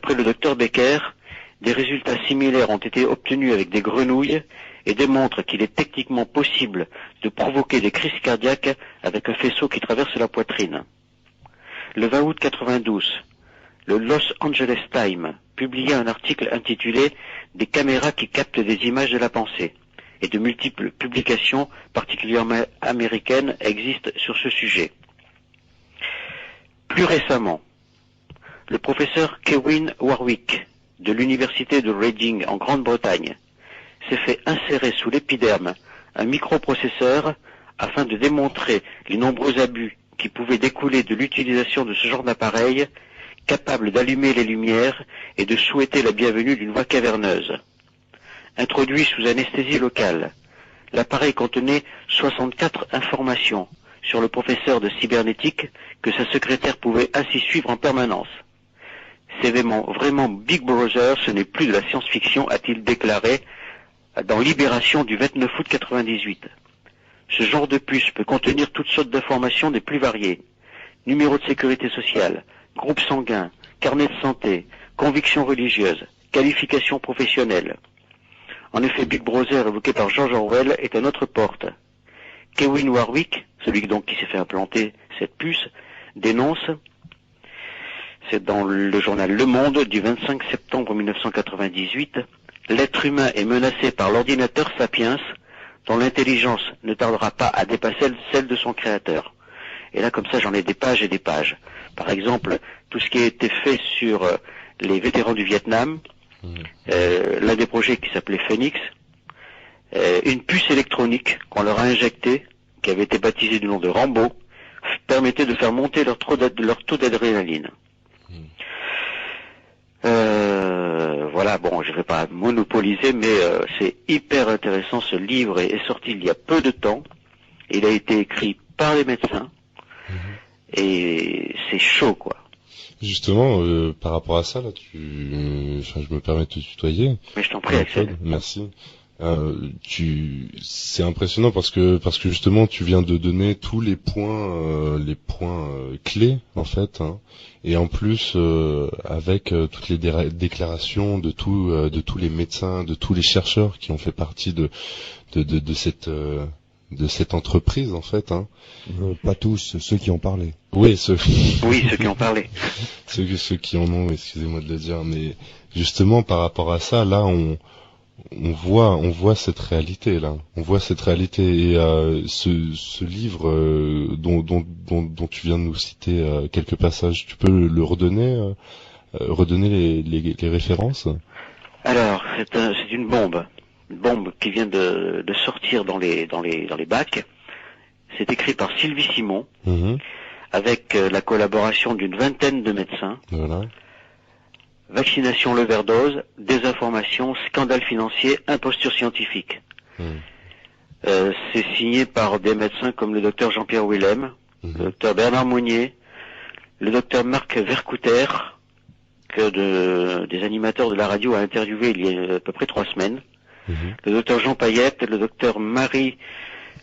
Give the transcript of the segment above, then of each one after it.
D'après le docteur Becker, des résultats similaires ont été obtenus avec des grenouilles et démontrent qu'il est techniquement possible de provoquer des crises cardiaques avec un faisceau qui traverse la poitrine. Le 20 août 92, le Los Angeles Times publiait un article intitulé « Des caméras qui captent des images de la pensée » et de multiples publications, particulièrement américaines, existent sur ce sujet. Plus récemment, le professeur Kevin Warwick de l'université de Reading en Grande-Bretagne s'est fait insérer sous l'épiderme un microprocesseur afin de démontrer les nombreux abus qui pouvaient découler de l'utilisation de ce genre d'appareil capable d'allumer les lumières et de souhaiter la bienvenue d'une voix caverneuse. Introduit sous anesthésie locale, l'appareil contenait 64 informations sur le professeur de cybernétique que sa secrétaire pouvait ainsi suivre en permanence. C'est vraiment Big Brother, ce n'est plus de la science-fiction, a-t-il déclaré dans Libération du 29 août 98. Ce genre de puce peut contenir toutes sortes d'informations des plus variées. Numéro de sécurité sociale, groupe sanguin, carnet de santé, convictions religieuses, qualifications professionnelles. En effet, Big Brother, évoqué par George Orwell, est à notre porte. Kevin Warwick, celui donc qui s'est fait implanter cette puce, dénonce, c'est dans le journal Le Monde du 25 septembre 1998, l'être humain est menacé par l'ordinateur Sapiens, dont l'intelligence ne tardera pas à dépasser celle de son créateur. Et là, comme ça, j'en ai des pages et des pages. Par exemple, tout ce qui a été fait sur les vétérans du Vietnam, l'un des projets qui s'appelait Phoenix, une puce électronique qu'on leur a injectée, qui avait été baptisée du nom de Rambo, permettait de faire monter leur taux d'adrénaline. Voilà, bon, je ne vais pas monopoliser, mais c'est hyper intéressant. Ce livre est sorti il y a peu de temps. Il a été écrit par les médecins et c'est chaud, quoi. Justement, par rapport à ça, là, je me permets de te tutoyer. Mais je t'en prie, Axel. Merci. C'est impressionnant parce que justement tu viens de donner tous les points clés en fait, hein, et en plus avec toutes les déclarations de tous les médecins, de tous les chercheurs qui ont fait partie de cette entreprise en fait, hein. Pas tous, ceux qui ont parlé. Oui, ceux qui ont parlé. ceux qui en ont, excusez-moi de le dire, mais justement par rapport à ça, là on voit cette réalité là. On voit cette réalité et ce livre dont tu viens de nous citer quelques passages, tu peux le redonner les références? Alors, c'est une bombe qui vient de sortir dans les bacs. C'est écrit par Sylvie Simon, avec la collaboration d'une vingtaine de médecins. Voilà. Vaccination, l'overdose, désinformation, scandale financier, imposture scientifique. C'est signé par des médecins comme le docteur Jean-Pierre Willem, le docteur Bernard Monnier, le docteur Marc Vercouter, que des animateurs de la radio a interviewé il y a à peu près 3 semaines, le docteur Jean Payette, le docteur Marie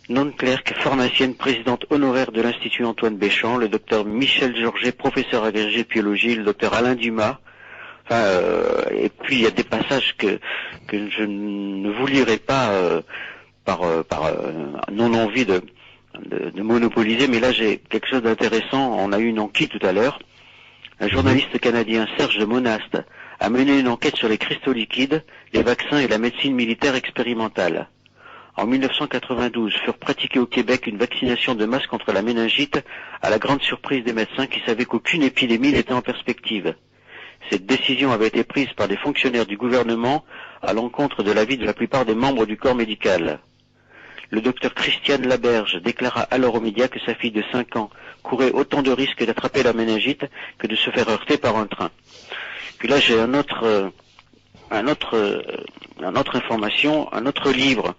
Nonclerc, pharmacienne, présidente honoraire de l'Institut Antoine Béchamp, le docteur Michel Georget, professeur agrégé de biologie, le docteur Alain Dumas. Et puis il y a des passages que je ne vous lirai pas par non-envie de monopoliser, mais là j'ai quelque chose d'intéressant. On a eu une enquête tout à l'heure. Un journaliste canadien, Serge de Monaste, a mené une enquête sur les cristaux liquides, les vaccins et la médecine militaire expérimentale. En 1992, furent pratiquées au Québec une vaccination de masse contre la méningite, à la grande surprise des médecins qui savaient qu'aucune épidémie n'était en perspective. Cette décision avait été prise par des fonctionnaires du gouvernement à l'encontre de l'avis de la plupart des membres du corps médical. Le docteur Christiane Laberge déclara alors aux médias que sa fille de 5 ans courait autant de risques d'attraper la méningite que de se faire heurter par un train. Puis là, j'ai un autre information, un autre livre,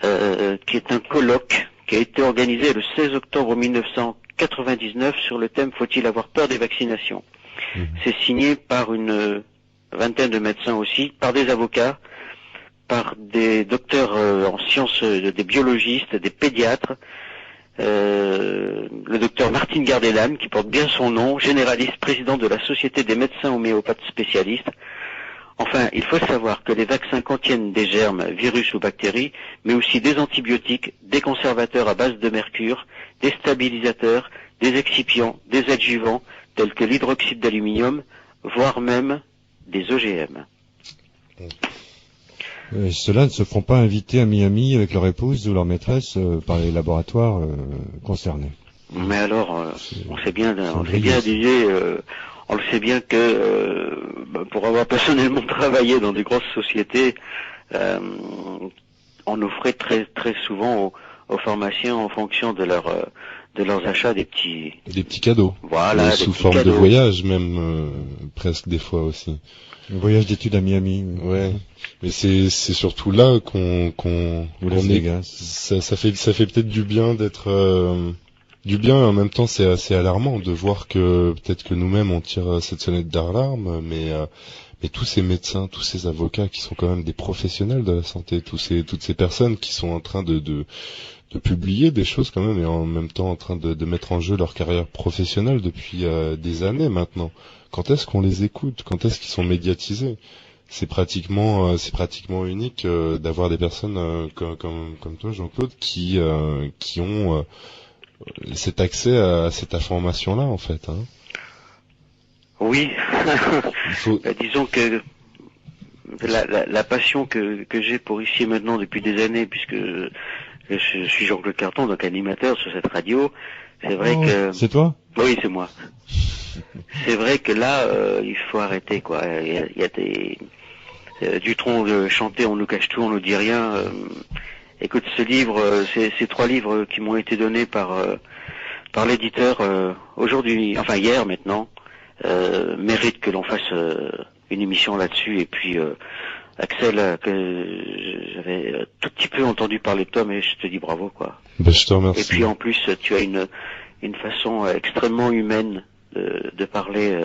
qui est un colloque qui a été organisé le 16 octobre 1999 sur le thème « Faut-il avoir peur des vaccinations ?» C'est signé par une vingtaine de médecins aussi, par des avocats, par des docteurs en sciences, des biologistes, des pédiatres, le docteur Martine Gardelam, qui porte bien son nom, généraliste, président de la Société des médecins homéopathes spécialistes. Enfin, il faut savoir que les vaccins contiennent des germes, virus ou bactéries, mais aussi des antibiotiques, des conservateurs à base de mercure, des stabilisateurs, des excipients, des adjuvants, tels que l'hydroxyde d'aluminium, voire même des OGM. Ceux-là ne se font pas inviter à Miami avec leur épouse ou leur maîtresse par les laboratoires concernés. Mais alors, on sait bien que pour avoir personnellement travaillé dans des grosses sociétés, on offrait très très souvent aux pharmaciens, en fonction de leurs achats, des petits cadeaux. Voilà, sous forme de voyage même, presque des fois aussi. Un voyage d'études à Miami. Ouais. Mais c'est surtout là qu'on est. Ça fait peut-être du bien d'être du bien, et en même temps c'est assez alarmant de voir que peut-être que nous-mêmes on tire cette sonnette d'alarme, mais tous ces médecins, tous ces avocats qui sont quand même des professionnels de la santé, toutes ces personnes qui sont en train de publier des choses quand même, et en même temps en train de mettre en jeu leur carrière professionnelle depuis des années maintenant. Quand est-ce qu'on les écoute? Quand est-ce qu'ils sont médiatisés? C'est pratiquement unique d'avoir des personnes comme toi, Jean-Claude, qui ont cet accès à cette information-là, en fait. Hein. Oui. Disons que la passion que j'ai pour Ici et Maintenant depuis des années, puisque je suis Jean-Claude Carton, donc animateur sur cette radio, c'est vrai que... C'est toi? Oui, c'est moi. C'est vrai que là, il faut arrêter, quoi. Il y a des... Dutronc de chanter, on nous cache tout, on nous dit rien. Écoute, ce livre, ces 3 livres qui m'ont été donnés par l'éditeur aujourd'hui, enfin hier maintenant, méritent que l'on fasse une émission là-dessus. Et puis Axel, que j'avais tout petit peu entendu parler de toi, mais je te dis bravo, quoi. Ben, je te remercie. Et puis en plus, tu as une façon extrêmement humaine de parler